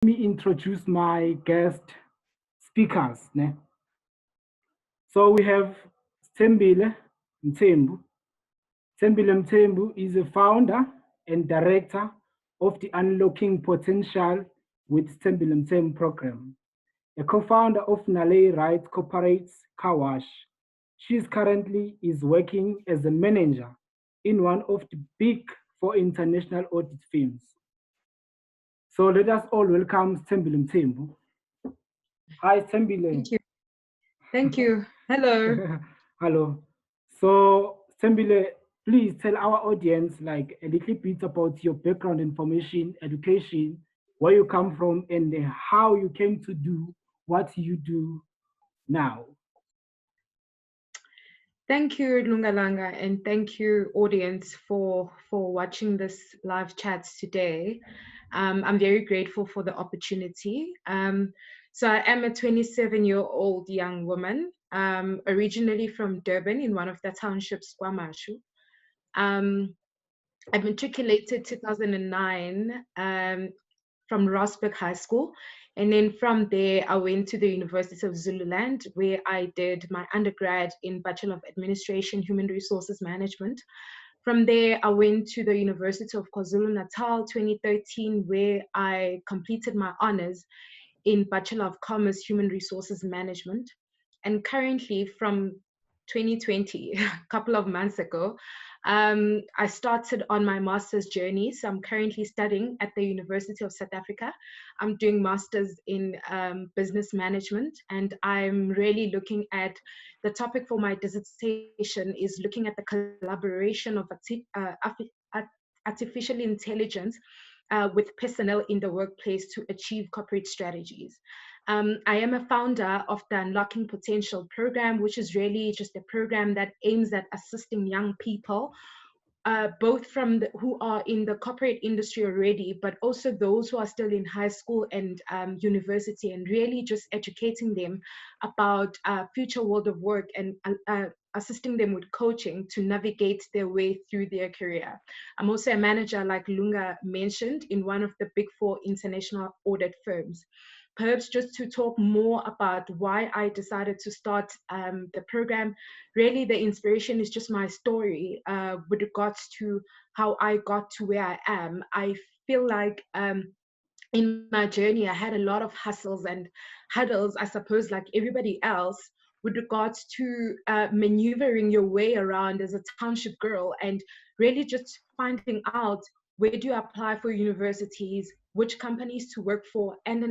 me introduce my guest speakers. Ne? So we have Thembile Mthembu. Thembile Mthembu is a founder and director of the Unlocking Potential with Thembile Mthembu program, a co-founder of Nalei Rights Corporate's Car Wash. She is currently working as a manager in one of the big four international audit firms. So let us all welcome Thembile Mthembu. Hi, Thembile. Thank you. Thank you. Hello. Hello. So, Thembile, please tell our audience like a little bit about your background information, education, where you come from, and how you came to do what you do now. Thank you, Lungalanga, and thank you, audience, for watching this live chat today. I'm very grateful for the opportunity. So I am a 27-year-old young woman, originally from Durban in one of the townships, KwaMashu. I matriculated 2009 from Rosberg High School. And then from there, I went to the University of Zululand, where I did my undergrad in Bachelor of Administration, Human Resources Management. From there, I went to the University of KwaZulu-Natal 2013, where I completed my honors in Bachelor of Commerce, Human Resources Management. And currently, from 2020, a couple of months ago, I started on my master's journey. So I'm currently studying at the University of South Africa. I'm doing master's in business management, and I'm really looking at the topic for my dissertation is looking at the collaboration of artificial intelligence with personnel in the workplace to achieve corporate strategies. I am a founder of the Unlocking Potential program, which is really just a program that aims at assisting young people, both from who are in the corporate industry already, but also those who are still in high school and university, and really just educating them about future world of work and assisting them with coaching to navigate their way through their career. I'm also a manager, like Lunga mentioned, in one of the big four international audit firms. Perhaps just to talk more about why I decided to start the program, really the inspiration is just my story with regards to how I got to where I am. I feel like in my journey, I had a lot of hustles and huddles, I suppose, like everybody else, with regards to maneuvering your way around as a township girl and really just finding out where do you apply for universities, which companies to work for, and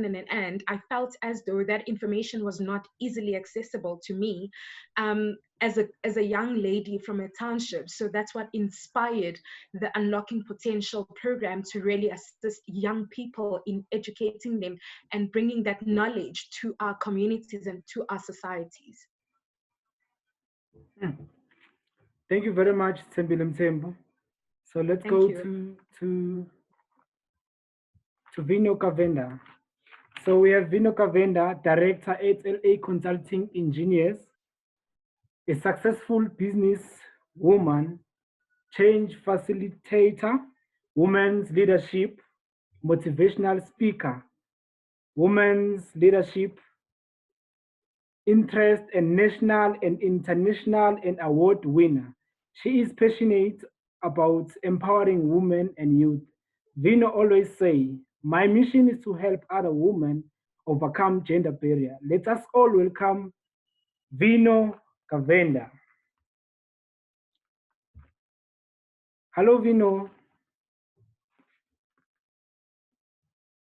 I felt as though that information was not easily accessible to me as a young lady from a township. So that's what inspired the Unlocking Potential program to really assist young people in educating them and bringing that knowledge to our communities and to our societies. Thank you very much, Thembile Mthembu. So let's Thank go you. to Vino Kavenda. So we have Vino Kavenda, director at LA Consulting Engineers, a successful business woman, change facilitator, women's leadership, motivational speaker, women's leadership interest, and national and international and award winner. She is passionate about empowering women and youth. Vino always say, my mission is to help other women overcome gender barrier. Let us all welcome Vino Kavenda. Hello, Vino.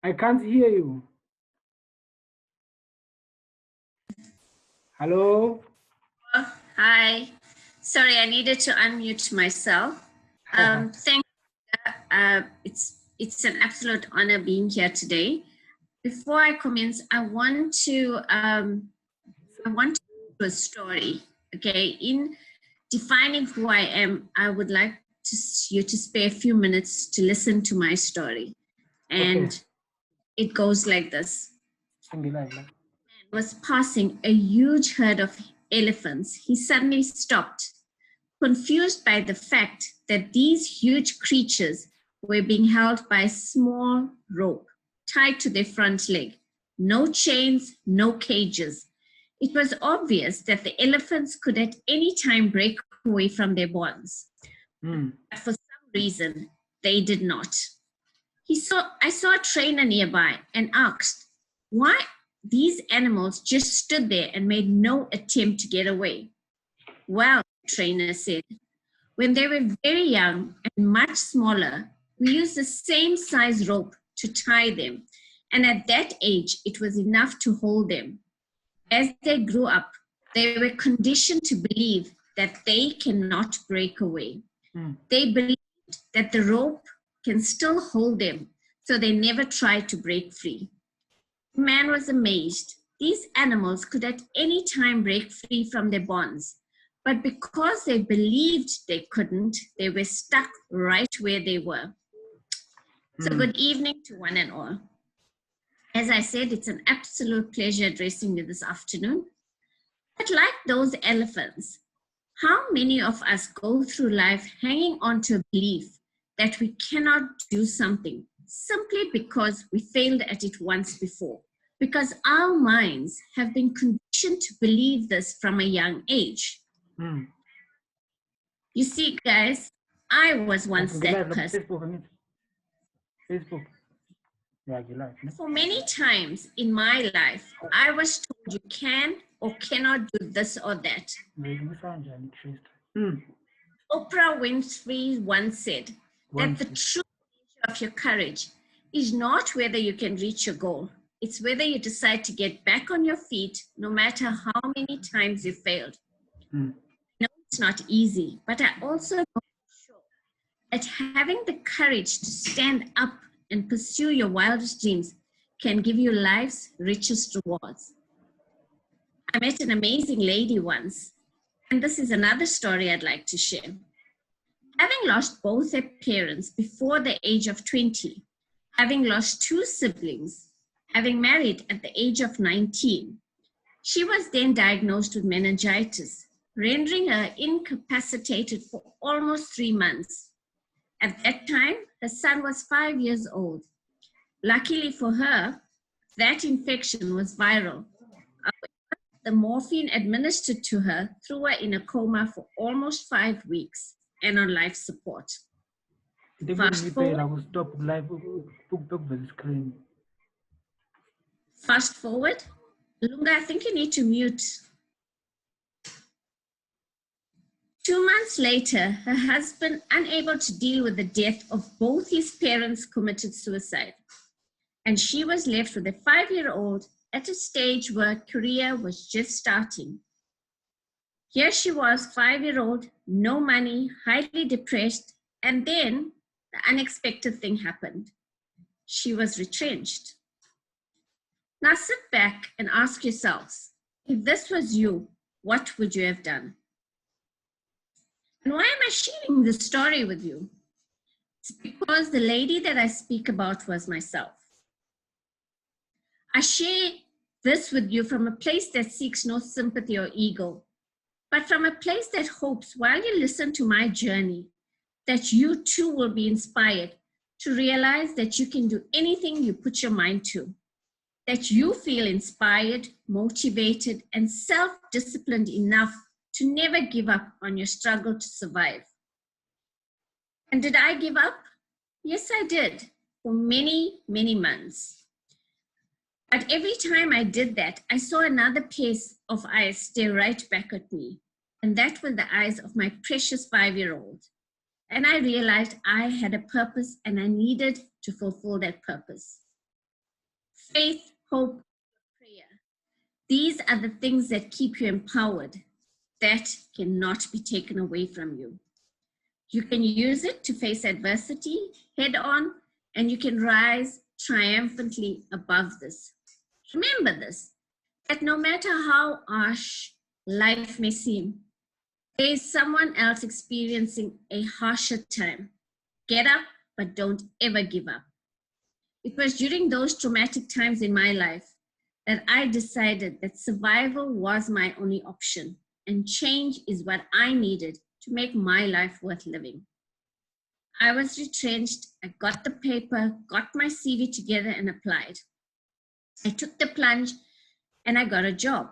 I can't hear you. Hello. Hi. Sorry, I needed to unmute myself. Thank you. It's an absolute honor being here today. Before I commence, I want to do a story. Okay, in defining who I am, I would like you to spare a few minutes to listen to my story, and it goes like this. Was passing a huge herd of elephants. He suddenly stopped, confused by the fact that these huge creatures were being held by a small rope tied to their front leg. No chains, no cages. It was obvious that the elephants could at any time break away from their bonds. But for some reason, they did not. I saw a trainer nearby and asked why these animals just stood there and made no attempt to get away. Well, the trainer said, when they were very young and much smaller, we used the same size rope to tie them. And at that age, it was enough to hold them. As they grew up, they were conditioned to believe that they cannot break away. They believed that the rope can still hold them, so they never tried to break free. The man was amazed. These animals could at any time break free from their bonds, but because they believed they couldn't, they were stuck right where they were. So good evening to one and all. As I said, it's an absolute pleasure addressing you this afternoon. But like those elephants, how many of us go through life hanging on to a belief that we cannot do something simply because we failed at it once before? Because our minds have been conditioned to believe this from a young age. You see, guys, I was once that person. Facebook. For many times in my life, I was told you can or cannot do this or that. Oprah Winfrey once said that the true measure of your courage is not whether you can reach your goal. It's whether you decide to get back on your feet no matter how many times you failed. I know it's not easy, but I also know for sure that having the courage to stand up and pursue your wildest dreams can give you life's richest rewards. I met an amazing lady once, and this is another story I'd like to share. Having lost both her parents before the age of 20, having lost 2 siblings, having married at the age of 19, she was then diagnosed with meningitis, rendering her incapacitated for almost 3 months. At that time, her son was 5 years old. Luckily for her, that infection was viral. The morphine administered to her threw her in a coma for almost 5 weeks and on life support. Fast forward. Lunga, I think you need to mute. 2 months later, her husband, unable to deal with the death of both his parents, committed suicide. And she was left with a 5-year-old at a stage where her career was just starting. Here she was, 5-year-old, no money, highly depressed, and then the unexpected thing happened. She was retrenched. Now sit back and ask yourselves, if this was you, what would you have done? And why am I sharing this story with you? It's because the lady that I speak about was myself. I share this with you from a place that seeks no sympathy or ego, but from a place that hopes while you listen to my journey, that you too will be inspired to realize that you can do anything you put your mind to, that you feel inspired, motivated, and self-disciplined enough to never give up on your struggle to survive. And did I give up? Yes, I did, for many, many months. But every time I did that, I saw another pair of eyes stare right back at me. And that were the eyes of my precious 5-year-old. And I realized I had a purpose and I needed to fulfill that purpose. Faith, hope, prayer. These are the things that keep you empowered. That cannot be taken away from you. You can use it to face adversity head on, and you can rise triumphantly above this. Remember this, that no matter how harsh life may seem, there is someone else experiencing a harsher time. Get up, but don't ever give up. It was during those traumatic times in my life that I decided that survival was my only option, and change is what I needed to make my life worth living. I was retrenched. I got the paper, got my CV together and applied. I took the plunge and I got a job.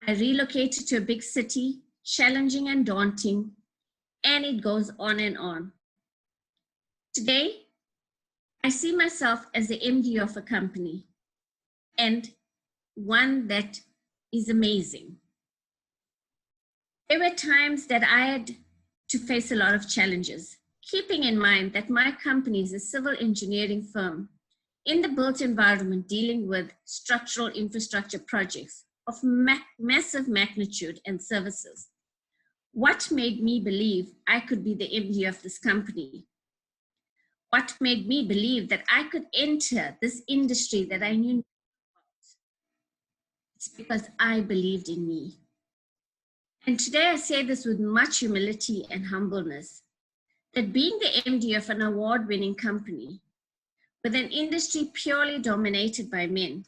I relocated to a big city, challenging and daunting, and it goes on and on. Today, I see myself as the MD of a company, and one that is amazing. There were times that I had to face a lot of challenges, keeping in mind that my company is a civil engineering firm in the built environment dealing with structural infrastructure projects of massive magnitude and services. What made me believe I could be the MD of this company? What made me believe that I could enter this industry that I knew about? It's because I believed in me. And today I say this with much humility and humbleness, that being the MD of an award-winning company with an industry purely dominated by men,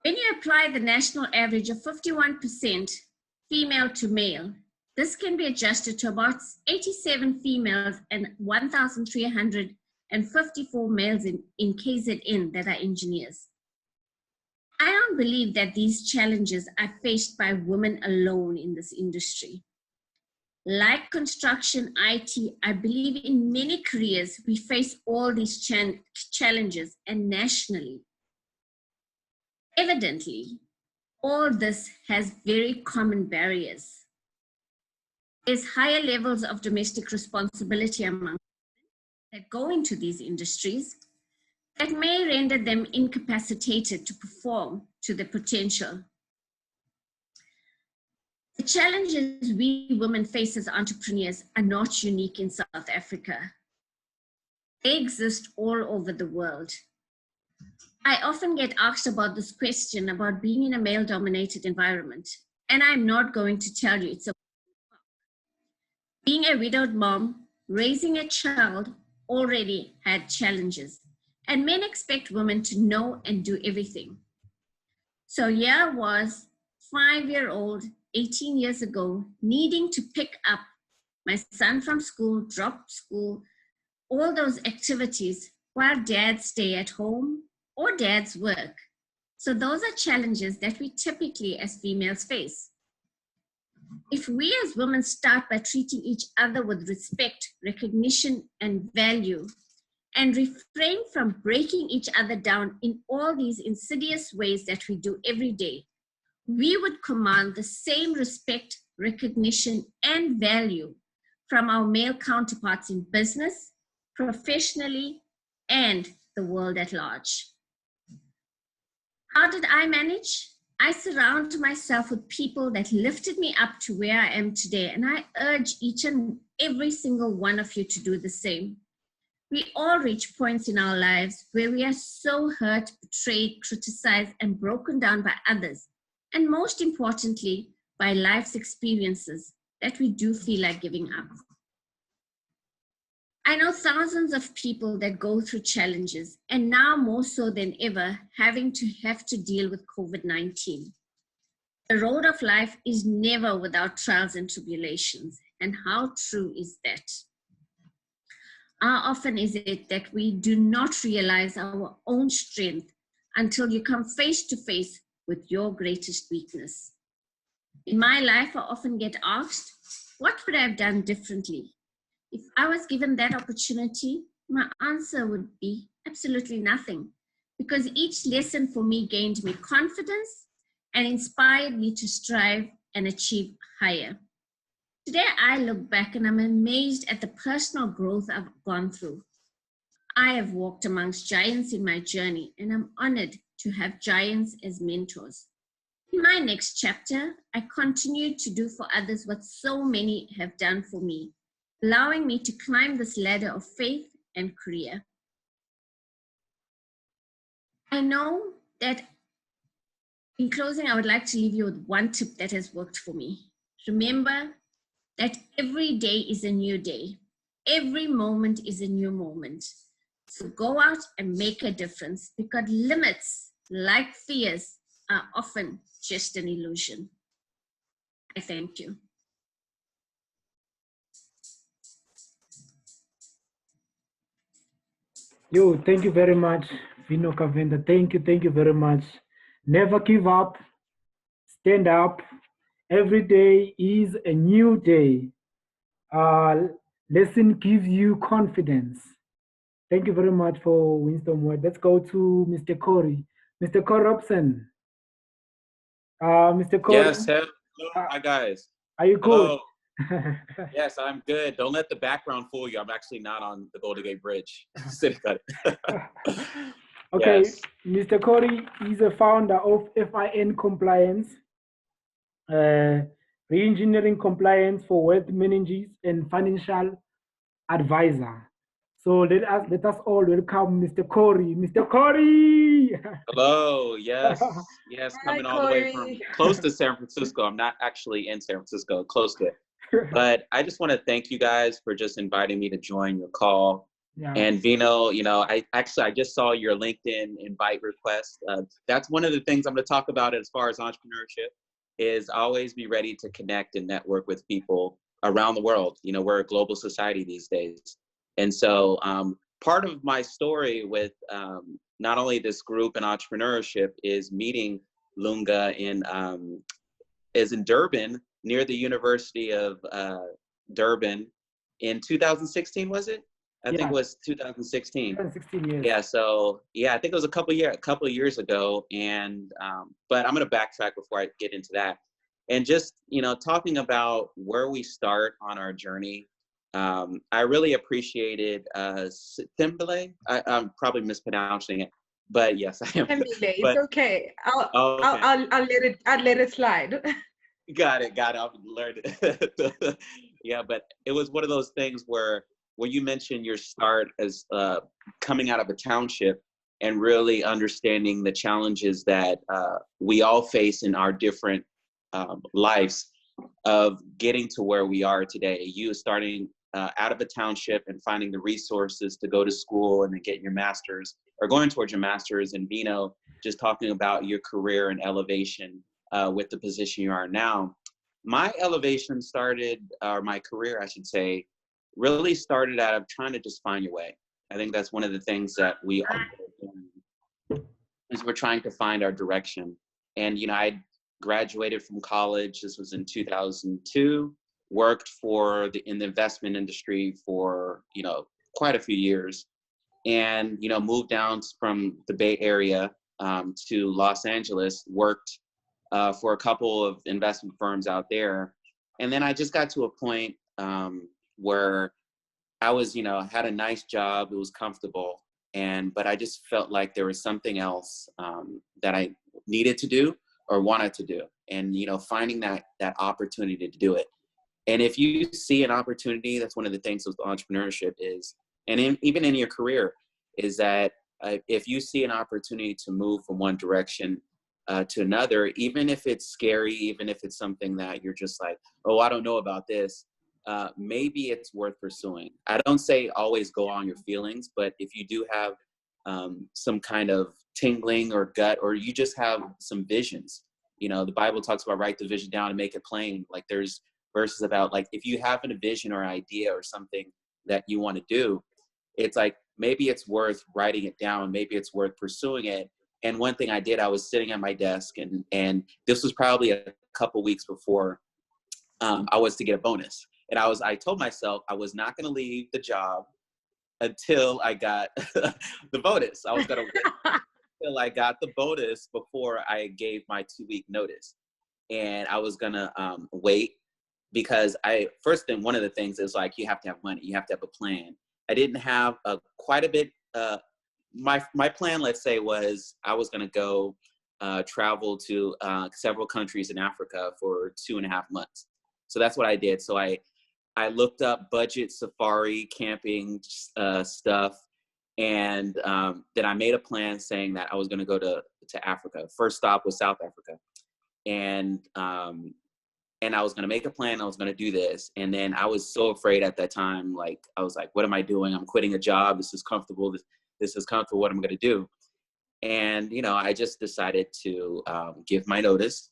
when you apply the national average of 51% female to male, this can be adjusted to about 87 females and 1,354 males in KZN that are engineers. I don't believe that these challenges are faced by women alone in this industry. Like construction, IT, I believe in many careers, we face all these challenges and nationally. Evidently, all this has very common barriers. There's higher levels of domestic responsibility among that go into these industries that may render them incapacitated to perform to their potential. The challenges we women face as entrepreneurs are not unique in South Africa. They exist all over the world. I often get asked about this question about being in a male-dominated environment, and I'm not going to tell you it's a being a widowed mom, raising a child already had challenges, and men expect women to know and do everything. So here I was, 5-year-old, 18 years ago, needing to pick up my son from school, drop school, all those activities while dads stay at home or dads work. So those are challenges that we typically as females face. If we as women start by treating each other with respect, recognition, and value, and refrain from breaking each other down in all these insidious ways that we do every day, we would command the same respect, recognition, and value from our male counterparts in business, professionally, and the world at large. How did I manage? I surround myself with people that lifted me up to where I am today, and I urge each and every single one of you to do the same. We all reach points in our lives where we are so hurt, betrayed, criticized, and broken down by others, and most importantly, by life's experiences, that we do feel like giving up. I know thousands of people that go through challenges, and now more so than ever, have to deal with COVID-19. The road of life is never without trials and tribulations, and how true is that? How often is it that we do not realize our own strength until you come face to face with your greatest weakness? In my life, I often get asked, what would I have done differently? If I was given that opportunity, my answer would be absolutely nothing, because each lesson for me gained me confidence and inspired me to strive and achieve higher. Today, I look back and I'm amazed at the personal growth I've gone through. I have walked amongst giants in my journey, and I'm honored to have giants as mentors. In my next chapter, I continue to do for others what so many have done for me, allowing me to climb this ladder of faith and career. I know that in closing, I would like to leave you with one tip that has worked for me. Remember that every day is a new day. Every moment is a new moment. So go out and make a difference, because limits, like fears, are often just an illusion. I thank you. Yo, thank you very much, Vino Kavenda. Thank you very much. Never give up. Stand up. Every day is a new day. Uh, Lesson gives you confidence. Thank you very much for wisdom word. Let's go to Mr. Corey. Mr. Corey Robson. Mr. Corey, Yes, hello, hi guys. are you good? Hello. Yes, I'm good. Don't let the background fool you. I'm actually not on the Golden Gate Bridge. City cut. Okay, Yes. Mr. Corey is a founder of FIN Compliance, re-engineering compliance for wealth managers and financial advisor. So let us all welcome Mr. Corey. Mr. Corey. Hello. Yes. Yes. Hi, Coming all the way from Corey. close to San Francisco. I'm not actually in San Francisco, close to it. But I just want to thank you guys for just inviting me to join your call. Yeah. And Vino, I just saw your LinkedIn invite request. That's one of the things I'm going to talk about as far as entrepreneurship is always be ready to connect and network with people around the world. We're a global society these days. And so part of my story with not only this group and entrepreneurship is meeting Lunga is in Durban, near the University of Durban in 2016, was it? I think it was 2016. 16 years. Yeah, so I think it was a couple of years ago. And but I'm gonna backtrack before I get into that. And just talking about where we start on our journey. I really appreciated Thimbele. I'm probably mispronouncing it, but yes, I am. Tembile, But, it's okay. okay. I'll let it slide. Got it. I've learned it. Yeah, but it was one of those things where you mentioned your start as coming out of a township and really understanding the challenges that we all face in our different lives of getting to where we are today. You starting out of a township and finding the resources to go to school and then get your master's or going towards your master's, and Vino just talking about your career and elevation with the position you are now. My elevation started, or my career, I should say, really started out of trying to just find your way. I think that's one of the things that we all do, is we're trying to find our direction. And, I graduated from college. This was in 2002, worked in the investment industry for, quite a few years, and, moved down from the Bay Area to Los Angeles, worked for a couple of investment firms out there. And then I just got to a point where I was, had a nice job, it was comfortable, but I just felt like there was something else that I needed to do or wanted to do, and finding that opportunity to do it. And if you see an opportunity, that's one of the things with entrepreneurship is, and even in your career, is that if you see an opportunity to move from one direction to another, even if it's scary, even if it's something that you're just like, oh, I don't know about this, maybe it's worth pursuing. I don't say always go on your feelings, but if you do have some kind of tingling or gut, or you just have some visions, the Bible talks about write the vision down and make it plain. Like there's verses about like, if you have a vision or idea or something that you want to do, it's like, maybe it's worth writing it down. Maybe it's worth pursuing it. And one thing I did, I was sitting at my desk and this was probably a couple weeks before I was to get a bonus. And I told myself I was not going to leave the job until I got the bonus. I was going to wait until I got the bonus before I gave my 2-week notice. And I was going to wait because one of the things is like, you have to have money. You have to have a plan. I didn't have quite a bit. My plan, let's say, was I was going to go travel to several countries in Africa for 2.5 months. So that's what I did. So I looked up budget safari camping stuff, and then I made a plan saying that I was going to go to Africa. First stop was South Africa, and I was going to make a plan. I was going to do this, and then I was so afraid at that time. Like I was like, "What am I doing? I'm quitting a job. This is comfortable. This is comfortable. What am I going to do?" And I just decided to give my notice,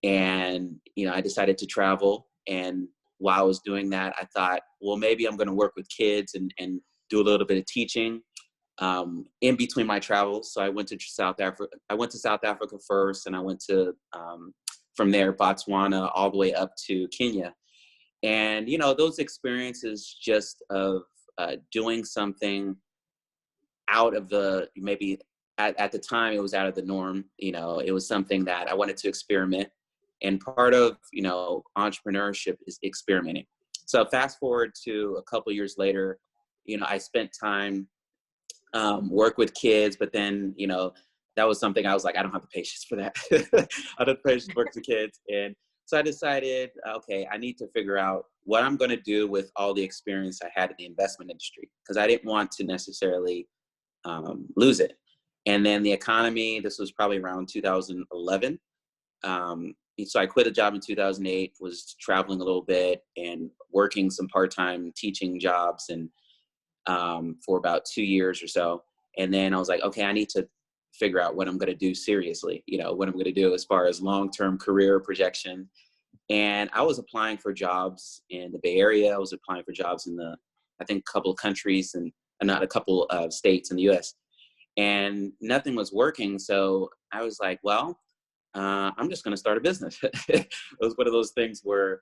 and I decided to travel. And while I was doing that, I thought, well, maybe I'm going to work with kids and do a little bit of teaching. in between my travels. So I went to South Africa. I went to South Africa first, and I went to from there Botswana all the way up to Kenya. And you know, those experiences just of doing something out of the maybe at the time it was out of the norm. You know, it was something that I wanted to experiment. And part of, you know, entrepreneurship is experimenting. So fast forward to a couple years later, you know, I spent time work with kids, but then, you know, that was something I was like, I don't have the patience for that. I don't have the patience to work with kids. And so I decided, okay, I need to figure out what I'm going to do with all the experience I had in the investment industry, because I didn't want to necessarily lose it. And then the economy, this was probably around 2011. So I quit a job in 2008, was traveling a little bit and working some part-time teaching jobs and for about 2 years or so. And then I was like, okay, I need to figure out what I'm going to do seriously, you know, what I'm going to do as far as long-term career projection. And I was applying for jobs in the Bay Area. I was applying for jobs in I think a couple of countries and not a couple of states in the US. And nothing was working. So I was like, well, I'm just going to start a business. It was one of those things where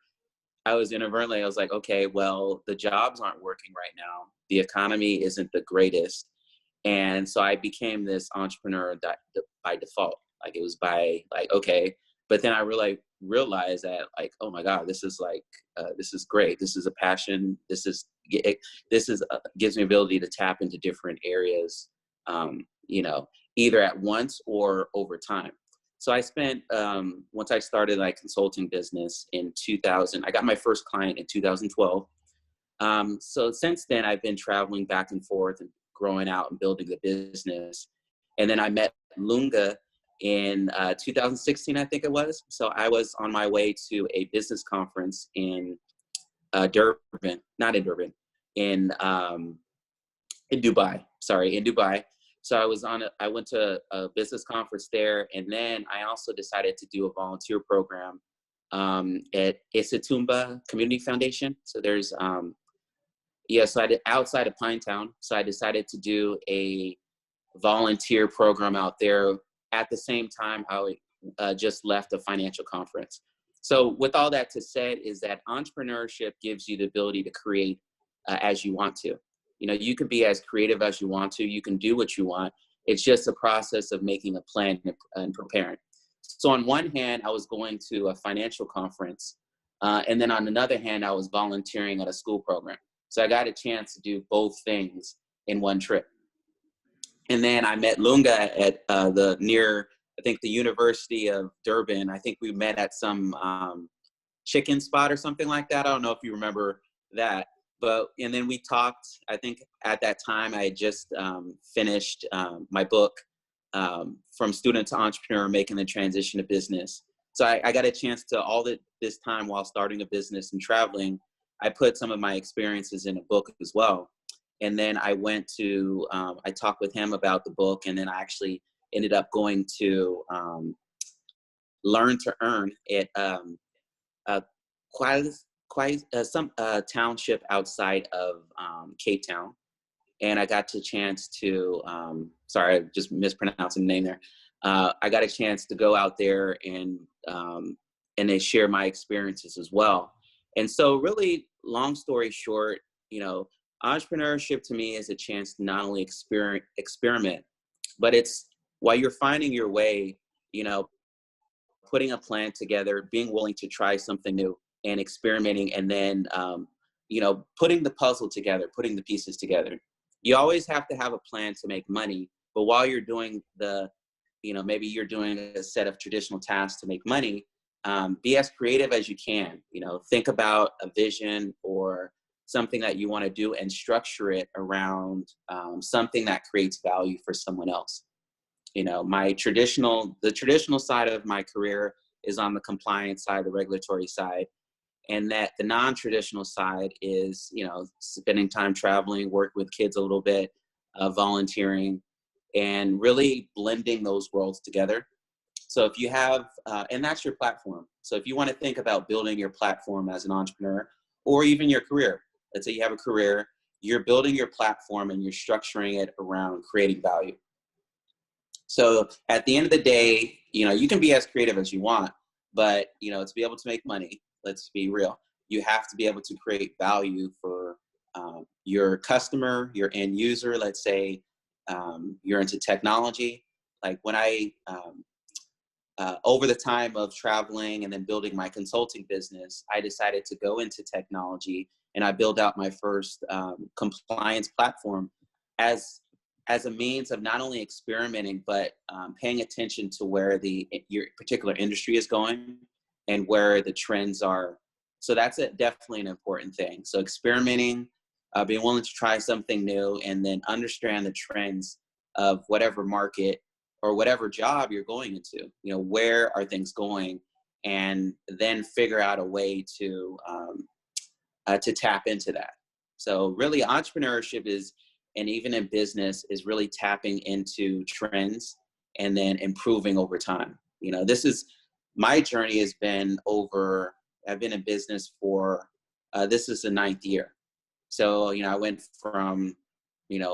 I was inadvertently, I was like, okay, well, the jobs aren't working right now. The economy isn't the greatest. And so I became this entrepreneur by default. Like it was by like, okay. But then I really realized that like, oh my God, this is like, this is great. This is a passion. This gives me ability to tap into different areas, you know, either at once or over time. So I spent, once I started like consulting business in 2000, I got my first client in 2012. So since then I've been traveling back and forth and growing out and building the business. And then I met Lunga in 2016, I think it was. So I was on my way to a business conference in Durban, not in Durban, in Dubai, in Dubai. So I went to a business conference there, and then I also decided to do a volunteer program at Isatumba Community Foundation. So there's, so I did outside of Pinetown. So I decided to do a volunteer program out there. At the same time, I just left a financial conference. So with all that to say is that entrepreneurship gives you the ability to create as you want to. You know, you can be as creative as you want to. You can do what you want. It's just a process of making a plan and preparing. So on one hand, I was going to a financial conference. And then on another hand, I was volunteering at a school program. So I got a chance to do both things in one trip. And then I met Lunga at I think the University of Durban. I think we met at some chicken spot or something like that. I don't know if you remember that. And then we talked. I think at that time I had just finished my book, From Student to Entrepreneur, Making the Transition to Business. So I got a chance to this time while starting a business and traveling, I put some of my experiences in a book as well. And then I went to, I talked with him about the book, and then I actually ended up going to Learn to Earn at some township outside of Cape Town. And I got the chance to, sorry, I just mispronouncing the name there. I got a chance to go out there and they share my experiences as well. And so really, long story short, you know, entrepreneurship to me is a chance to not only experiment, but it's while you're finding your way, you know, putting a plan together, being willing to try something new and experimenting, and then, you know, putting the puzzle together, putting the pieces together. You always have to have a plan to make money, but while you're doing maybe you're doing a set of traditional tasks to make money, be as creative as you can. You know, think about a vision or something that you want to do and structure it around something that creates value for someone else. You know, the traditional side of my career is on the compliance side, the regulatory side, and that the non-traditional side is, you know, spending time traveling, work with kids a little bit, volunteering, and really blending those worlds together. So if you have, and that's your platform. So if you want to think about building your platform as an entrepreneur or even your career, let's say you have a career you're building your platform and you're structuring it around creating value. So at the end of the day, you can be as creative as you want, but, to be able to make money, let's be real, you have to be able to create value for your customer, your end user. Let's say you're into technology. Like when I, over the time of traveling and then building my consulting business, I decided to go into technology, and I built out my first compliance platform as a means of not only experimenting, but paying attention to where your particular industry is going and where the trends are. So that's definitely an important thing. So experimenting, being willing to try something new, and then understand the trends of whatever market or whatever job you're going into. Where are things going, and then figure out a way to tap into that. So really, entrepreneurship is, and even in business, is really tapping into trends and then improving over time. This is my journey. I've been in business for this is the 9th year. So I went from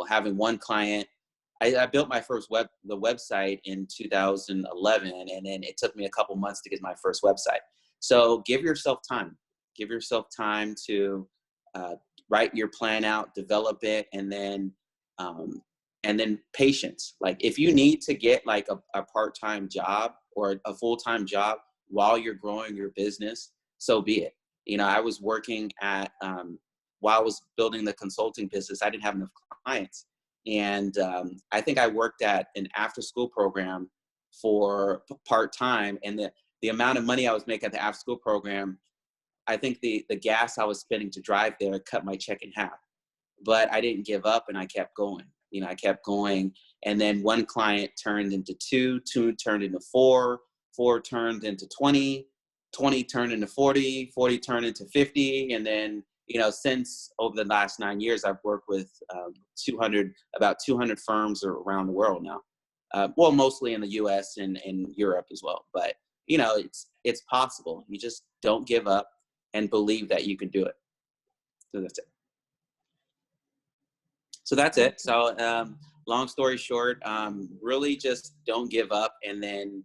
having one client. I built my first the website in 2011, and then it took me a couple months to get my first website. So give yourself time. Give yourself time to write your plan out, develop it, and then patience. Like if you need to get like a part-time job or a full-time job while you're growing your business, so be it. I was working at while I was building the consulting business, I didn't have enough clients. And I think I worked at an after-school program for part-time, and the amount of money I was making at the after-school program, I think the gas I was spending to drive there cut my check in half. But I didn't give up, and I kept going. I kept going, and then one client turned into two turned into four turned into 20 turned into 40 turned into 50, and then since over the last 9 years, I've worked with about 200 firms around the world now. Well, mostly in the U.S. and Europe as well. But it's possible. You just don't give up and believe that you can do it. So that's it. So long story short, really just don't give up, and then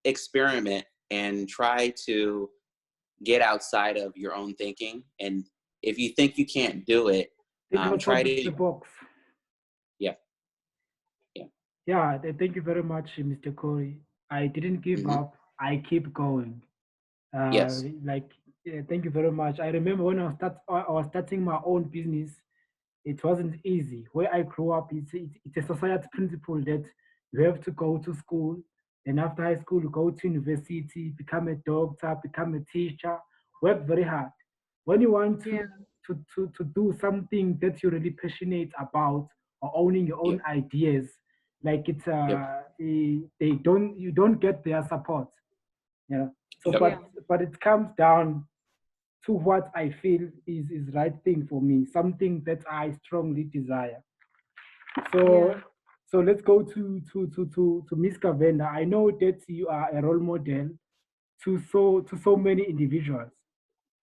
experiment and try to get outside of your own thinking. And if you think you can't do it, try to the box. Yeah. Thank you very much, Mr. Corey. I didn't give up. I keep going. Yes. Thank you very much. I remember when I was starting my own business, it wasn't easy. Where I grew up, it's a society principle that you have to go to school, and after high school, you go to university, become a doctor, become a teacher, work very hard. When you want to do something that you're really passionate about, or owning your own ideas, like you don't get their support. So but it comes down to what I feel is right thing for me, something that I strongly desire. So let's go to Miss Kavenda. I know that you are a role model to so many individuals,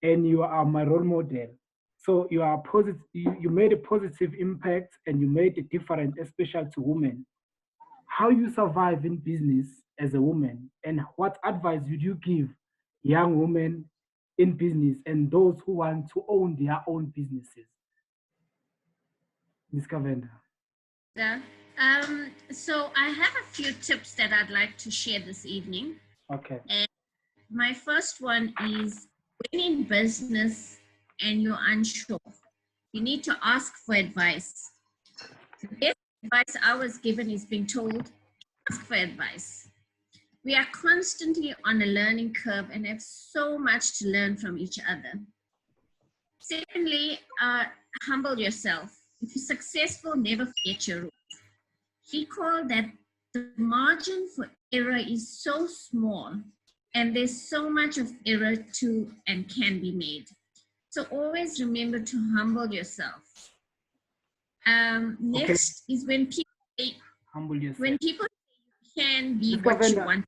and you are my role model. So you are positive. You made a positive impact, and you made a difference, especially to women. How you survive in business as a woman, and what advice would you give young women in business and those who want to own their own businesses? Ms. Kavenda. Yeah. So I have a few tips that I'd like to share this evening. Okay. And my first one is, when in business and you're unsure, you need to ask for advice. The best advice I was given is being told, ask for advice. We are constantly on a learning curve and have so much to learn from each other. Secondly, humble yourself. If you're successful, never forget your roots. Recall that the margin for error is so small, and there's so much of error to and can be made. So always remember to humble yourself. Next is when people say, humble yourself. When people say you can be what you want.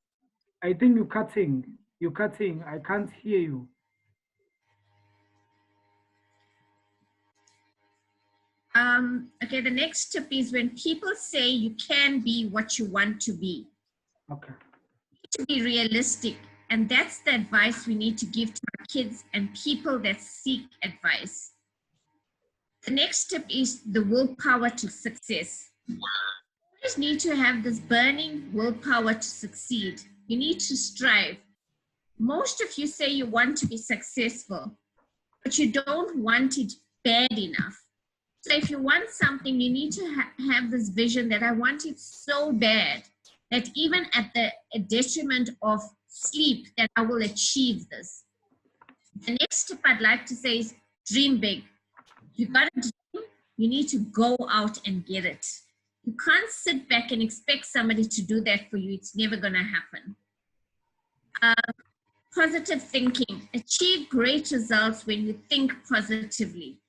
I think you're cutting. You're cutting. I can't hear you. Okay, the next tip is when people say you can be what you want to be. Okay. To be realistic, and that's the advice we need to give to our kids and people that seek advice. The next tip is the willpower to success. You always need to have this burning willpower to succeed. You need to strive. Most of you say you want to be successful, but you don't want it bad enough. So if you want something, you need to have this vision that I want it so bad that even at the detriment of sleep, that I will achieve this. The next tip I'd like to say is dream big. You got a dream, you need to go out and get it. You can't sit back and expect somebody to do that for you. It's never going to happen. Positive thinking. Achieve great results when you think positively.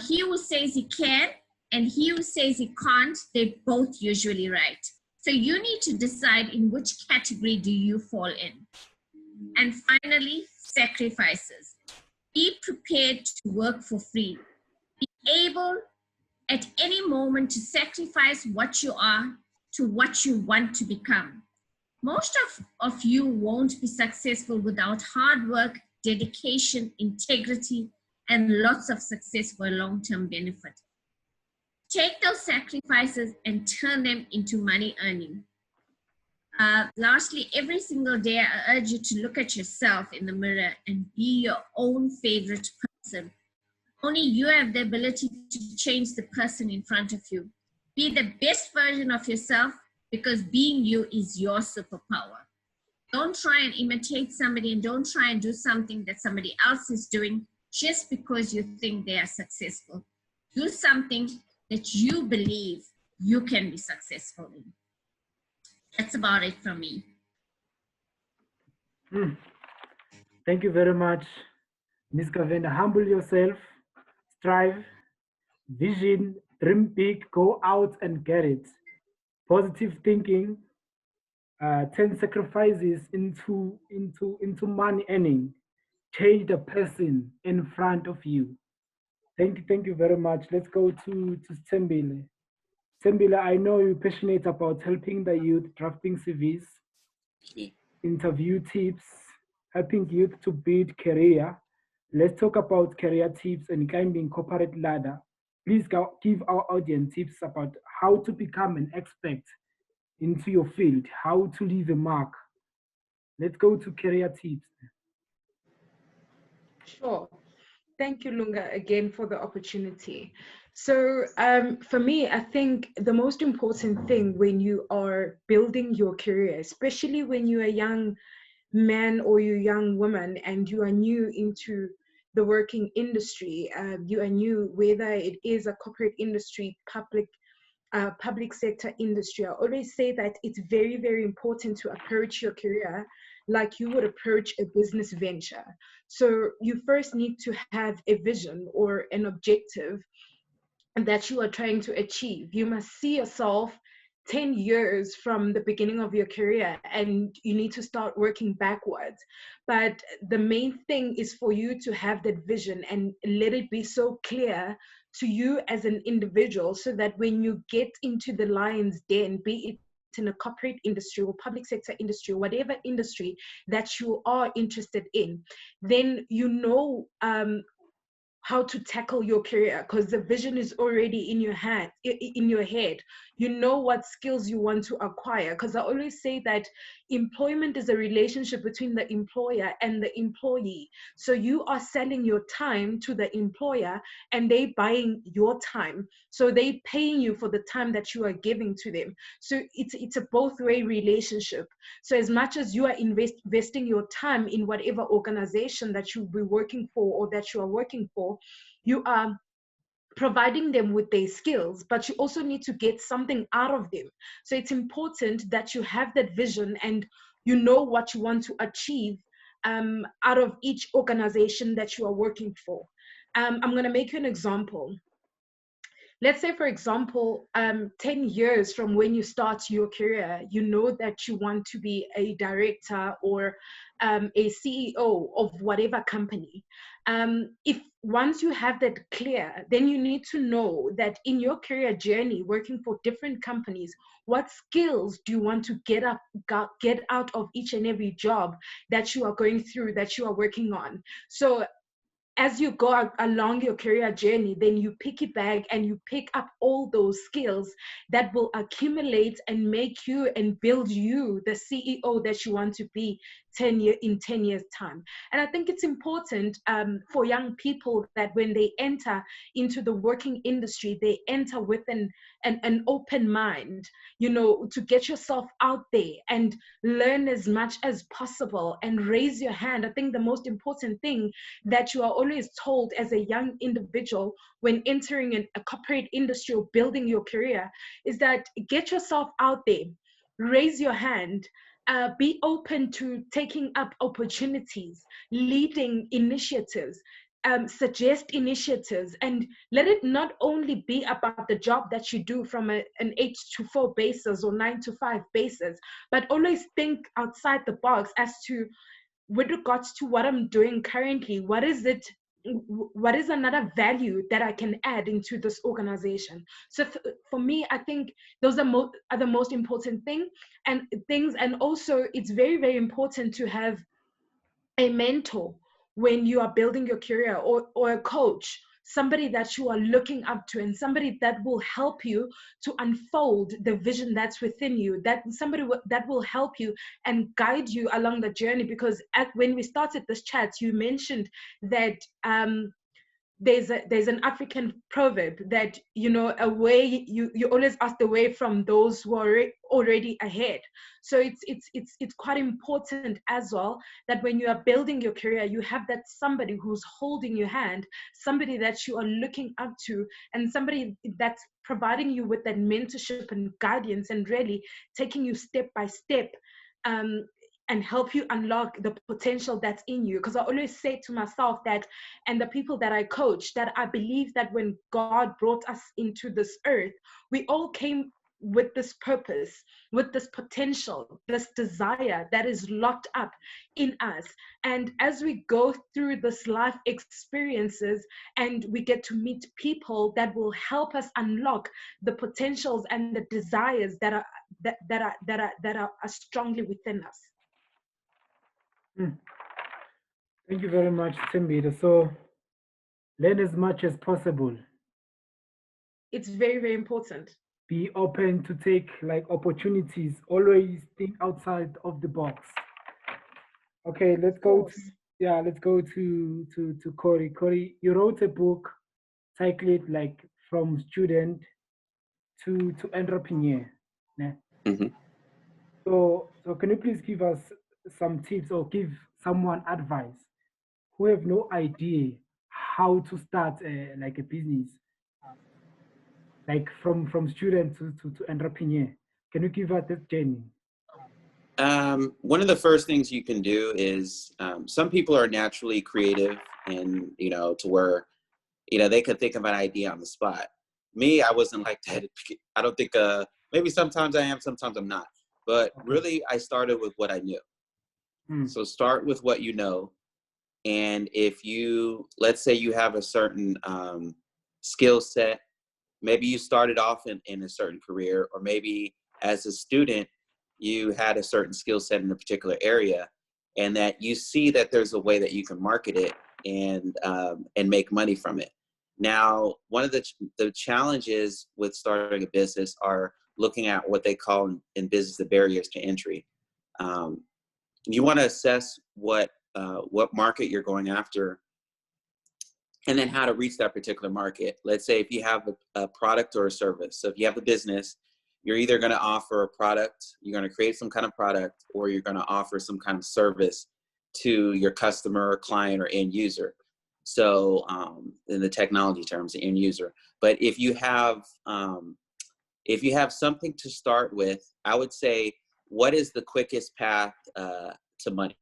He who says he can and he who says he can't, they're both usually right. So you need to decide in which category do you fall in. And finally, sacrifices. Be prepared to work for free. Be able at any moment to sacrifice what you are to what you want to become. Most of you won't be successful without hard work, dedication, integrity, and lots of success for a long-term benefit. Take those sacrifices and turn them into money earning. Lastly, every single day, I urge you to look at yourself in the mirror and be your own favorite person. Only you have the ability to change the person in front of you. Be the best version of yourself, because being you is your superpower. Don't try and imitate somebody, and don't try and do something that somebody else is doing just because you think they are successful. Do something that you believe you can be successful in. That's about it from me. Thank you very much, Ms. Kavenda. Humble yourself, strive, vision, dream big, go out and get it. Positive thinking, turn sacrifices into money earning. Change the person in front of you. Thank you very much. Let's go to Sembile. Sembile, I know you're passionate about helping the youth, drafting CVs, interview tips, helping youth to build career. Let's talk about career tips and climbing corporate ladder. Please give our audience tips about how to become an expert into your field, how to leave a mark. Let's go to career tips. Sure. Thank you, Lunga, again for the opportunity. So for me, I think the most important thing when you are building your career, especially when you're a young man or you're a young woman and you are new into the working industry, you are new, whether it is a corporate industry, public sector industry, I always say that it's very, very important to approach your career like you would approach a business venture. So you first need to have a vision or an objective that you are trying to achieve. You must see yourself 10 years from the beginning of your career, and you need to start working backwards. But the main thing is for you to have that vision and let it be so clear to you as an individual, so that when you get into the lion's den, be it in a corporate industry or public sector industry, or whatever industry that you are interested in, then you know how to tackle your career, because the vision is already in your head. You know what skills you want to acquire, because I always say that employment is a relationship between the employer and the employee. So you are selling your time to the employer and they buying your time, so they paying you for the time that you are giving to them. So it's a both-way relationship. So as much as you are investing your time in whatever organization that you'll be working for or that you are working for, you are providing them with their skills, but you also need to get something out of them. So it's important that you have that vision and you know what you want to achieve out of each organization that you are working for. I'm going to make you an example. Let's say, for example, 10 years from when you start your career, you know that you want to be a director or a CEO of whatever company. If once you have that clear, then you need to know that in your career journey, working for different companies, what skills do you want to get out of each and every job that you are going through, that you are working on. So as you go along your career journey, then you pick it back and you pick up all those skills that will accumulate and make you and build you the CEO that you want to be in 10 years time. And I think it's important for young people that when they enter into the working industry, they enter with an open mind, you know, to get yourself out there and learn as much as possible and raise your hand. I think the most important thing that you are always told as a young individual when entering a corporate industry or building your career is that get yourself out there, raise your hand, be open to taking up opportunities, leading initiatives, suggest initiatives, and let it not only be about the job that you do from an 8 to 4 basis or 9 to 5 basis, but always think outside the box as to, with regards to what I'm doing currently, what is another value that I can add into this organization. So for me, I think those are the most important things. And also it's very, very important to have a mentor when you are building your career, or a coach, somebody that you are looking up to, and somebody that will help you to unfold the vision that's within you, that somebody that will help you and guide you along the journey. Because when we started this chat, you mentioned that there's an African proverb that, you know, you always ask the way from those who are already ahead. So it's quite important as well that when you are building your career, you have that somebody who's holding your hand, somebody that you are looking up to, and somebody that's providing you with that mentorship and guidance, and really taking you step by step, and help you unlock the potential that's in you. Because I always say to myself that, and the people that I coach, that I believe that when God brought us into this earth, we all came with this purpose, with this potential, this desire that is locked up in us. And as we go through this life experiences and we get to meet people that will help us unlock the potentials and the desires that are strongly within us. Thank you very much, Thembile. So learn as much as possible. It's very, very important. Be open to take like opportunities. Always think outside of the box. Okay, let's go to Corey. Corey, you wrote a book titled like From Student to Entrepreneur. Yeah? Mm-hmm. So can you please give us some tips or give someone advice who have no idea how to start like a business, like from student to entrepreneur? Can you give us that journey? One of the first things you can do is some people are naturally creative, and to where they could think of an idea on the spot. Me, I wasn't like that. I don't think maybe sometimes I am, sometimes I'm not. But really, I started with what I knew. So start with what you know. And if let's say you have a certain skill set, maybe you started off in a certain career, or maybe as a student, you had a certain skill set in a particular area, and that you see that there's a way that you can market it and make money from it. Now, one of the challenges with starting a business are looking at what they call in business the barriers to entry. You want to assess what market you're going after, and then how to reach that particular market. Let's say if you have a product or a service. So if you have a business, you're either going to offer a product, you're going to create some kind of product, or you're going to offer some kind of service to your customer, client, or end user. So in the technology terms, the end user. But if you have something to start with, I would say, what is the quickest path to money?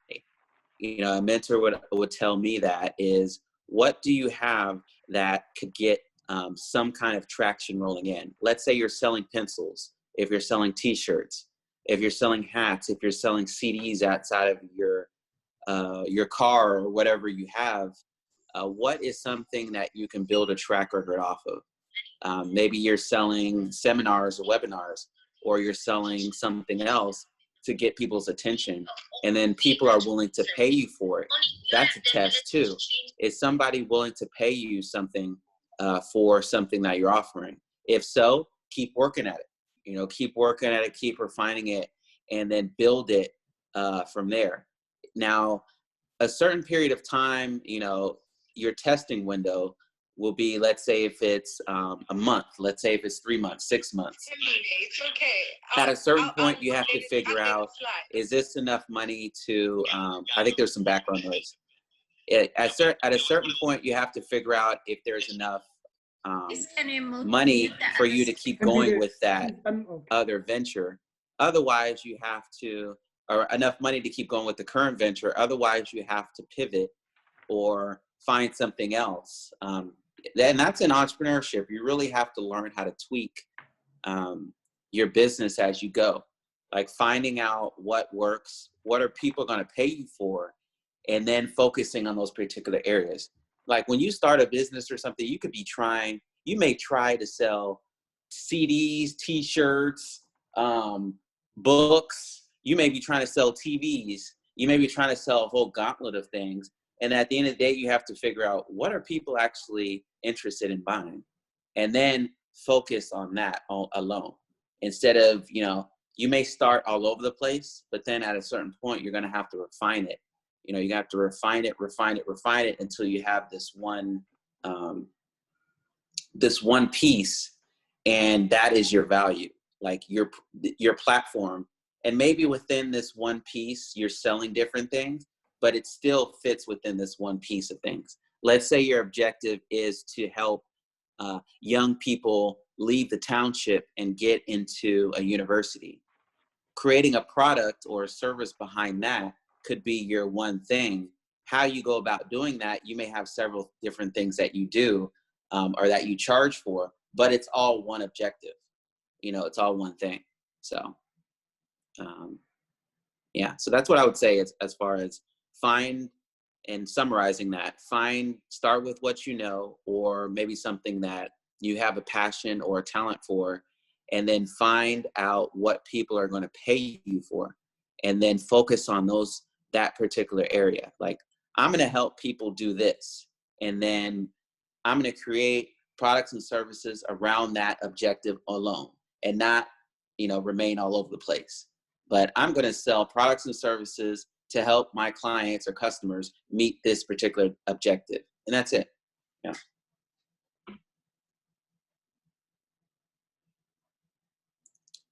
A mentor would tell me that is, what do you have that could get some kind of traction rolling in? Let's say you're selling pencils, if you're selling t-shirts, if you're selling hats, if you're selling CDs outside of your car or whatever you have, what is something that you can build a track record off of? Maybe you're selling seminars or webinars, or you're selling something else to get people's attention, and then people are willing to pay you for it. That's a test too. Is somebody willing to pay you something for something that you're offering? If so, keep working at it. You know, keep working at it, keep refining it, and then build it from there. Now, a certain period of time, you know, your testing window will be, let's say if it's a month, let's say if it's 3 months, 6 months. It's okay. At a certain point, you have to figure out, is this enough money to, I think there's some background noise. At a certain point, you have to figure out if there's enough money for you to keep going with that other venture. Otherwise, you have to, or enough money to keep going with the current venture. Otherwise, you have to pivot or find something else. And that's in entrepreneurship. You really have to learn how to tweak your business as you go. Like finding out what works, what are people going to pay you for, and then focusing on those particular areas. Like when you start a business or something, you may try to sell CDs, t-shirts, books. You may be trying to sell TVs. You may be trying to sell a whole gauntlet of things. And at the end of the day, you have to figure out, what are people actually interested in buying? And then focus on that alone. Instead of, you know, you may start all over the place, but then at a certain point, you're going to have to refine it. You know, you have to refine it until you have this one piece, and that is your value, like your platform. And maybe within this one piece, you're selling different things, but it still fits within this one piece of things. Let's say your objective is to help young people leave the township and get into a university. Creating a product or a service behind that could be your one thing. How you go about doing that, you may have several different things that you do or that you charge for, but it's all one objective. You know, it's all one thing. So, yeah, so that's what I would say as far as find, and summarizing that, start with what you know, or maybe something that you have a passion or a talent for, and then find out what people are going to pay you for, and then focus on that particular area. Like, I'm going to help people do this, and then I'm going to create products and services around that objective alone, and not, you know, remain all over the place. But I'm going to sell products and services to help my clients or customers meet this particular objective. And that's it. Yeah.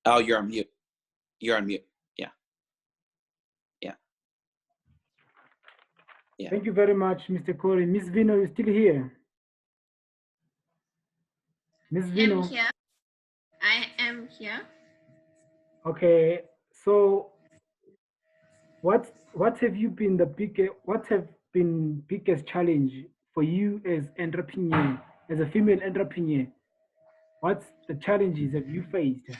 Oh, you're on mute. You're on mute. Yeah. Yeah. Yeah. Thank you very much, Mr. Corey. Miss Vino, you still here? Miss Vino. I'm here. I am here. Okay. So what have been biggest challenge for you as entrepreneur, as a female entrepreneur? What's the challenges have you faced?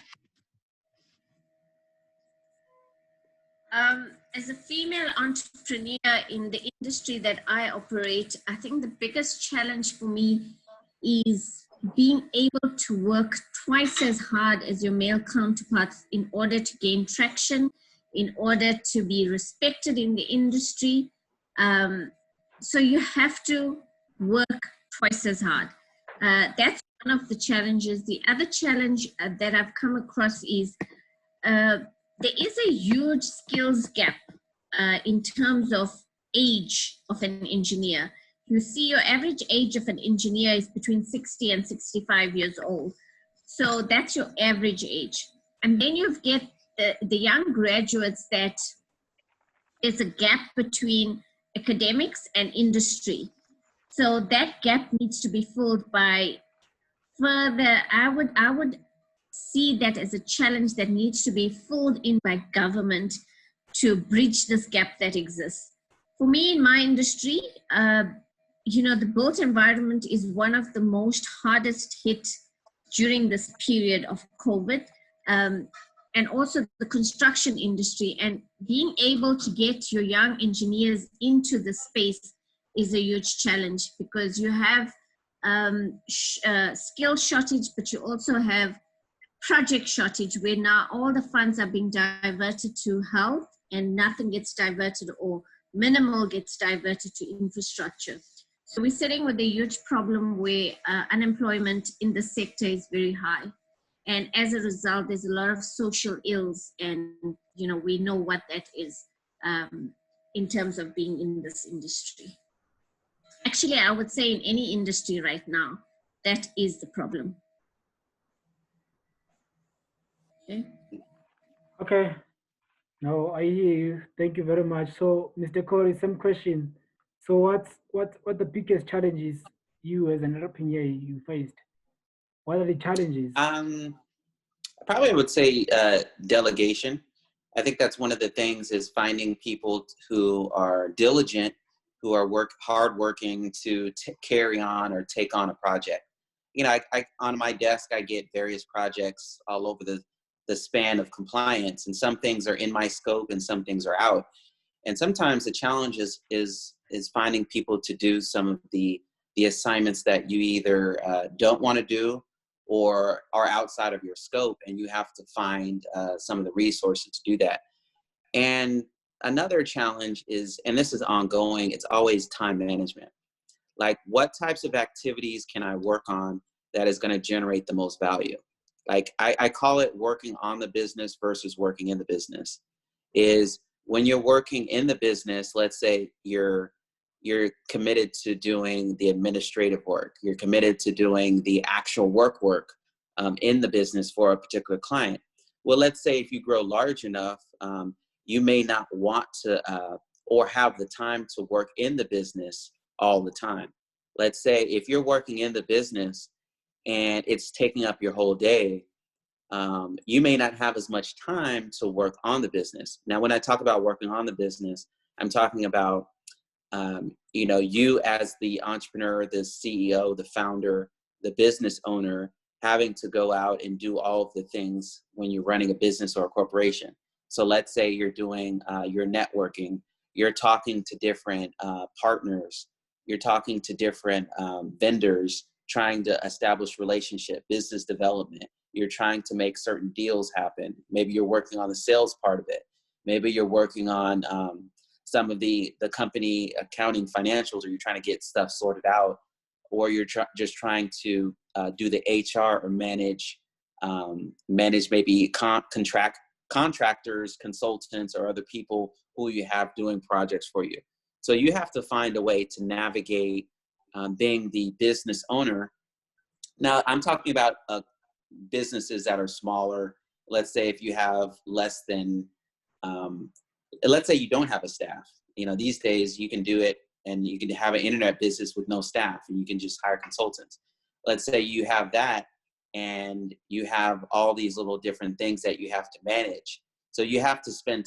As a female entrepreneur in the industry that I operate, I think the biggest challenge for me is being able to work twice as hard as your male counterparts in order to gain traction, in order to be respected in the industry. So you have to work twice as hard. That's one of the challenges. The other challenge that I've come across is there is a huge skills gap in terms of age of an engineer. You see, your average age of an engineer is between 60 and 65 years old. So that's your average age. And then you get the young graduates that there's a gap between academics and industry. So that gap needs to be filled by further, I would see that as a challenge that needs to be filled in by government to bridge this gap that exists. For me, in my industry, you know, the built environment is one of the most hardest hit during this period of COVID, and also the construction industry. And being able to get your young engineers into the space is a huge challenge, because you have skill shortage, but you also have project shortage, where now all the funds are being diverted to health and nothing gets diverted, or minimal gets diverted to infrastructure. So we're sitting with a huge problem where unemployment in the sector is very high. And as a result, there's a lot of social ills, and we know what that is in terms of being in this industry. Actually, I would say in any industry right now, that is the problem. Okay. Okay. No, I hear you. Thank you very much. So, Mr. Corey, some question. So, what the biggest challenges you as an entrepreneur you faced? What are the challenges? Probably would say delegation. I think that's one of the things, is finding people who are diligent, who are hardworking to carry on or take on a project. I on my desk, I get various projects all over the span of compliance, and some things are in my scope and some things are out. And sometimes the challenge is finding people to do some of the assignments that you either don't want to do or are outside of your scope, and you have to find some of the resources to do that. And another challenge is, and this is ongoing, it's always time management. Like, what types of activities can I work on that is going to generate the most value? Like, I call it working on the business versus working in the business. Is when you're working in the business, let's say you're committed to doing the administrative work, you're committed to doing the actual work in the business for a particular client. Well, let's say if you grow large enough, you may not want to or have the time to work in the business all the time. Let's say if you're working in the business and it's taking up your whole day, you may not have as much time to work on the business. Now, when I talk about working on the business, I'm talking about you as the entrepreneur, the CEO, the founder, the business owner, having to go out and do all of the things when you're running a business or a corporation. So let's say you're doing your networking, you're talking to different partners, you're talking to different vendors, trying to establish relationship, business development. You're trying to make certain deals happen. Maybe you're working on the sales part of it. Maybe you're working on some of the company accounting financials, or you're trying to get stuff sorted out, or you're just trying to do the HR or manage maybe contractors, consultants, or other people who you have doing projects for you. So you have to find a way to navigate being the business owner. Now, I'm talking about businesses that are smaller. Let's say if you have less than, let's say you don't have a staff. These days you can do it, and you can have an internet business with no staff, and you can just hire consultants. Let's say you have that, and you have all these little different things that you have to manage. So you have to spend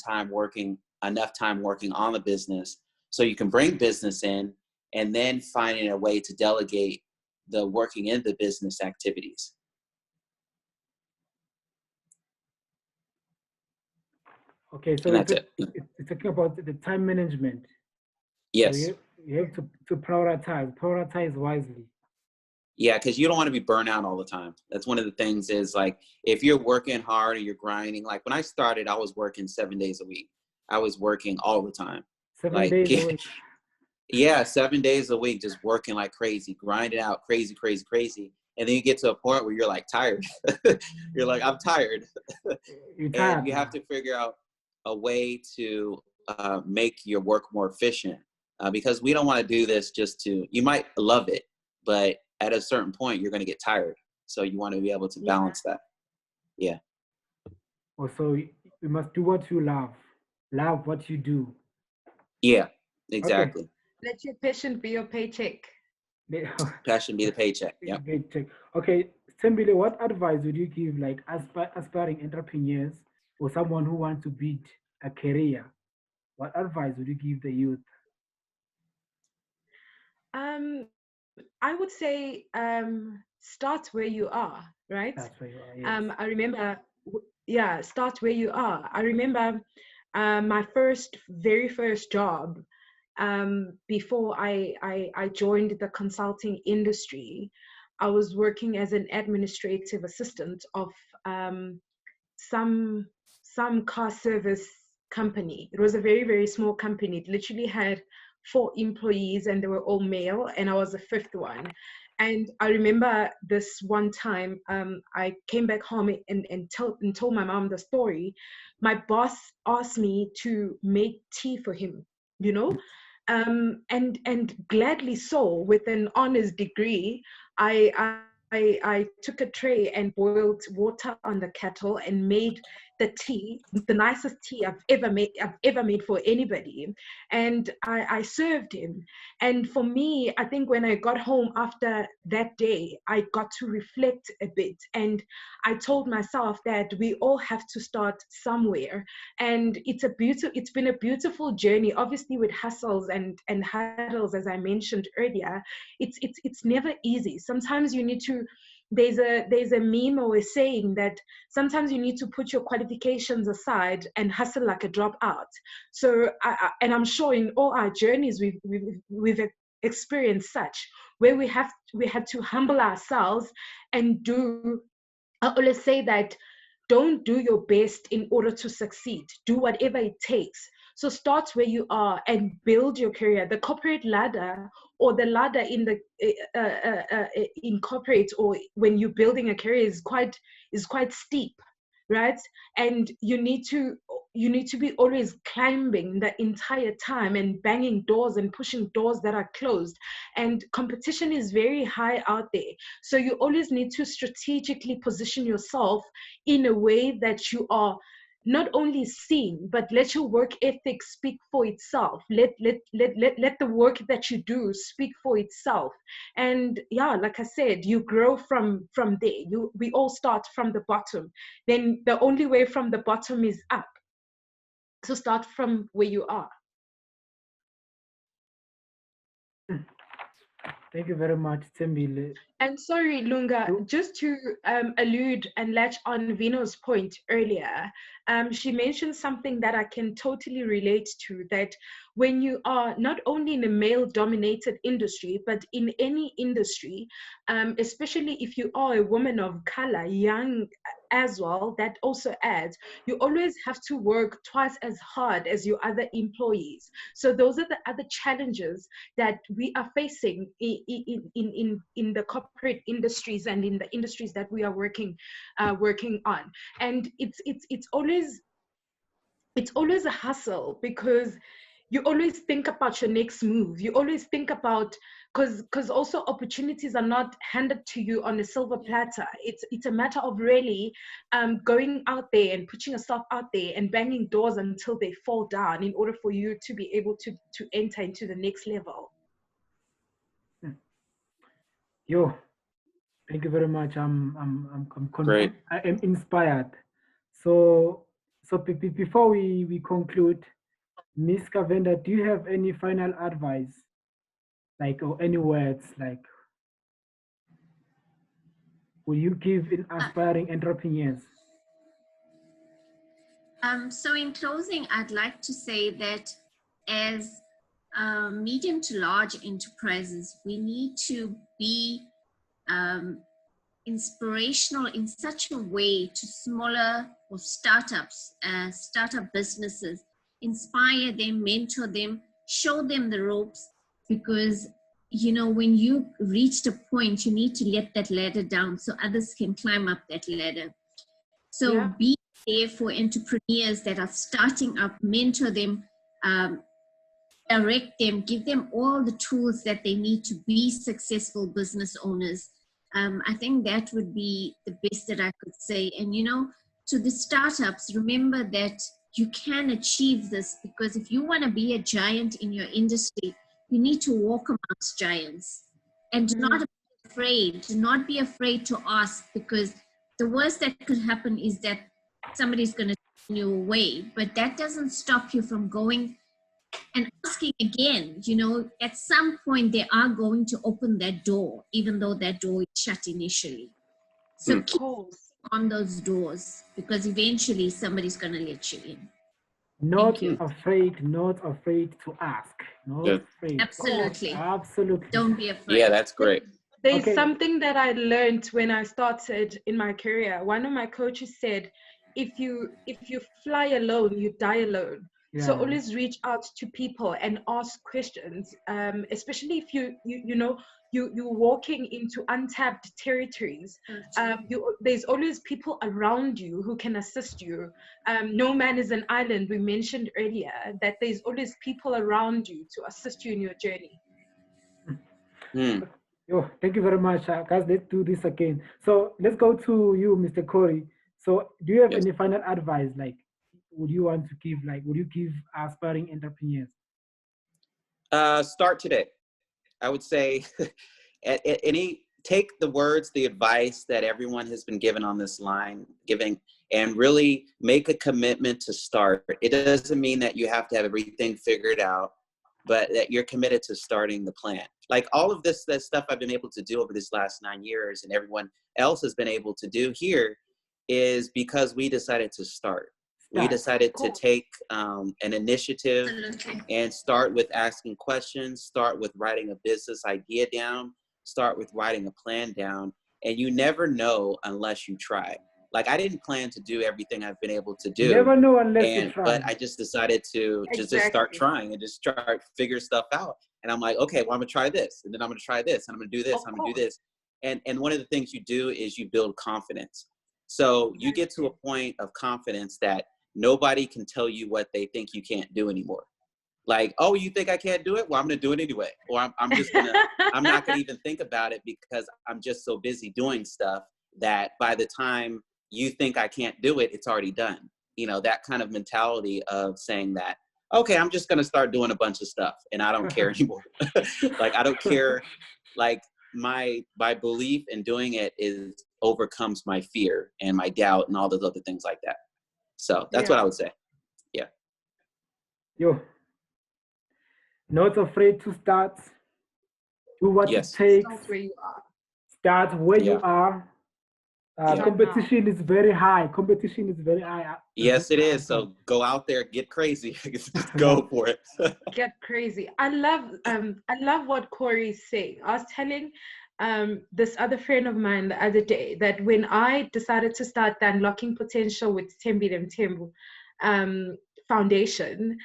enough time working on the business so you can bring business in, and then finding a way to delegate the working in the business activities. Okay, so it's talking about the time management. Yes. So you have to prioritize wisely. Yeah, because you don't want to be burnt out all the time. That's one of the things, is like, if you're working hard and you're grinding, like when I started, I was working 7 days a week. I was working all the time. 7 days a week. Yeah, 7 days a week, just working like crazy, grinding out crazy. And then you get to a point where you're like tired. You're like, I'm tired. You're tired. And you have to figure out a way to make your work more efficient, because we don't want to do this you might love it, but at a certain point you're going to get tired. So you want to be able to balance that. Yeah. Also, you must do what you love what you do. Yeah, exactly. Okay. Let your passion be your paycheck. Passion be the paycheck. Yeah. Okay, Sembile, what advice would you give like aspiring entrepreneurs or someone who wants to build a career? What advice would you give the youth? I would say start where you are, right? That's where you are, yes. I remember, start where you are. I remember my very first job. before I joined the consulting industry, I was working as an administrative assistant of some car service company. It was a very, very small company. It literally had 4 employees and they were all male, and I was the 5th one. And I remember this one time, I came back home and told my mom the story. My boss asked me to make tea for him, you know, and gladly so. With an honors degree, I took a tray and boiled water on the kettle and made the tea, the nicest tea I've ever made for anybody. And I served him. And for me, I think when I got home after that day, I got to reflect a bit. And I told myself that we all have to start somewhere. And it's been a beautiful journey, obviously with hustles and hurdles, as I mentioned earlier. It's never easy. Sometimes you need to, there's a meme or a saying that sometimes you need to put your qualifications aside and hustle like a dropout. So and I'm sure in all our journeys we've experienced such, where we had to humble ourselves and do. I always say that don't do your best in order to succeed. Do whatever it takes. So start where you are and build your career. The corporate ladder, or the ladder in the in corporate, or when you're building a career, is quite steep, right? And you need to be always climbing the entire time and banging doors and pushing doors that are closed. And competition is very high out there. So you always need to strategically position yourself in a way that you are not only seen, but let your work ethic speak for itself. Let the work that you do speak for itself. And yeah, like I said, you grow from there. We all start from the bottom. Then the only way from the bottom is up. So start from where you are. Thank you very much, Tembile. And sorry, Lunga, just to allude and latch on Vino's point earlier, she mentioned something that I can totally relate to, that when you are not only in a male-dominated industry, but in any industry, especially if you are a woman of color, young as well, that also adds, you always have to work twice as hard as your other employees. So those are the other challenges that we are facing in the corporate industries and in the industries that we are working on. And it's always a hustle, because you always think about your next move. You always think about, because also opportunities are not handed to you on a silver platter. It's a matter of really going out there and putting yourself out there and banging doors until they fall down in order for you to be able to enter into the next level. Yo, thank you very much. I'm Great. I am inspired. So before we conclude, Miss Kavenda, do you have any final advice, like, or any words, like, will you give in aspiring entrepreneurs? So in closing, I'd like to say that as medium to large enterprises, we need to be inspirational in such a way to smaller or startups, startup businesses, inspire them, mentor them, show them the ropes, because you know, when you reached a point, you need to let that ladder down so others can climb up that ladder. So yeah, be there for entrepreneurs that are starting up, mentor them, direct them, give them all the tools that they need to be successful business owners. I think that would be the best that I could say. And, you know, to the startups, remember that you can achieve this, because if you want to be a giant in your industry, you need to walk amongst giants. And do not be afraid to ask, because the worst that could happen is that somebody's going to turn you away. But that doesn't stop you from going and asking again. You know, at some point they are going to open that door, even though that door is shut initially. So keep on those doors, because eventually somebody's going to let you in. Not you. afraid, not afraid to ask. Not Good. afraid. Absolutely. Absolutely. Don't be afraid. Yeah, that's great. There's Okay. something that I learned when I started in my career. One of my coaches said, if you fly alone, you die alone. So Yeah. always reach out to people and ask questions, especially if you're walking into untapped territories. There's always people around you who can assist you. No man is an island. We mentioned earlier that there's always people around you to assist you in your journey. Hmm. Oh, thank you very much, guys. Let's do this again. So let's go to you, Mr. Corey. So, do you have Yes. any final advice? Like, would you want to give? Like, would you give aspiring entrepreneurs? Start today. I would say take the words, the advice that everyone has been given on this line, and really make a commitment to start. It doesn't mean that you have to have everything figured out, but that you're committed to starting the plan. Like all of this stuff I've been able to do over these last 9 years and everyone else has been able to do here is because we decided to start. We decided to take an initiative and start with asking questions, start with writing a business idea down, start with writing a plan down. And you never know unless you try. Like I didn't plan to do everything I've been able to You do. never know unless you try. But I just decided to just start trying and just start figure stuff out. And I'm like, okay, well, I'm gonna try this, and then I'm gonna try this, and I'm gonna do this, I'm gonna do this. And one of the things you do is you build confidence. So you get to a point of confidence that nobody can tell you what they think you can't do anymore. Like, oh, you think I can't do it? Well, I'm gonna do it anyway. Or I'm just gonna, I'm not gonna even think about it because I'm just so busy doing stuff that by the time you think I can't do it, it's already done. You know, that kind of mentality of saying that, okay, I'm just gonna start doing a bunch of stuff and I don't care anymore. Like, I don't care. Like my belief in doing it is overcomes my fear and my doubt and all those other things like that. So that's what I would say. Yeah. Yo, not afraid to start. Do what it takes. Start where you are. Start where you are. Competition is very high. Competition is very high. Yes, it is. So go out there, get crazy. Just go for it. Get crazy. I love what Corey's saying. I was telling this other friend of mine the other day that when I decided to start the Unlocking Potential with Thembile Mthembu Foundation,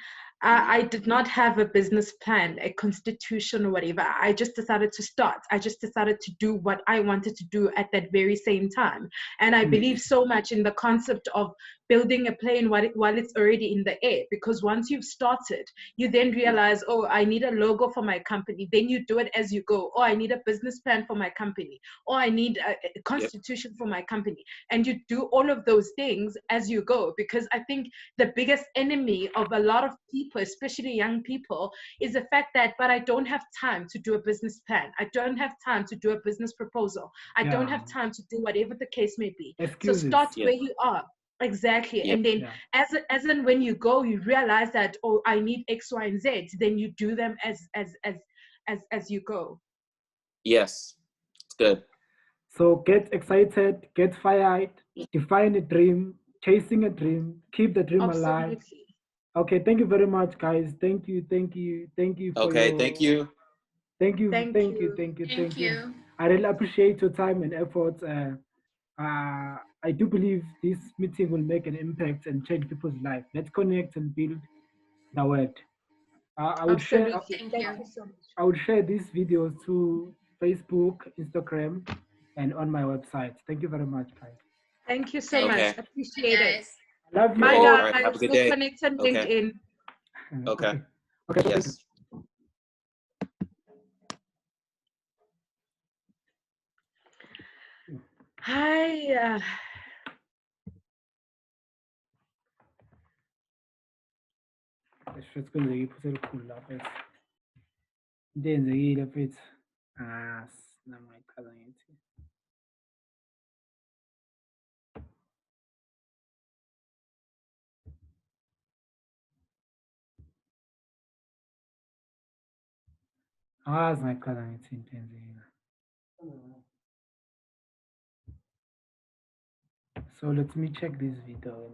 I did not have a business plan, a constitution or whatever. I just decided to start. I just decided to do what I wanted to do at that very same time. And I believe so much in the concept of building a plane while it's already in the air, because once you've started, you then realize, oh, I need a logo for my company. Then you do it as you go. Oh, I need a business plan for my company. Or I need a constitution for my company. And you do all of those things as you go, because I think the biggest enemy of a lot of people, especially young people, is the fact that, but I don't have time to do a business plan. I don't have time to do a business proposal. I don't have time to do whatever the case may be. Excuses. So start where you are. Exactly. And then as in when you go, you realize that, oh, I need X, Y, and Z. Then you do them as you go. Yes. It's good. So get excited, get fired, define a dream, chasing a dream, keep the dream alive. Okay, thank you very much, guys. Thank you for thank you. Thank you. I really appreciate your time and efforts. I do believe this meeting will make an impact and change people's life. Let's connect and build the world. I would share. Thank you so much. I would share these videos to Facebook, Instagram, and on my website. Thank you very much, guys. Thank you so much. Appreciate it. Love you Bye, all. guys. Have a good We'll day. connect on LinkedIn. Okay. Yes. Hi. Kwenzeka iphutha elikhulu lapha ethi into eyenzekile mfethu nami ngayichaza ngithi angazi ngayichaza ngithi into eyenzekile. So let me check this video.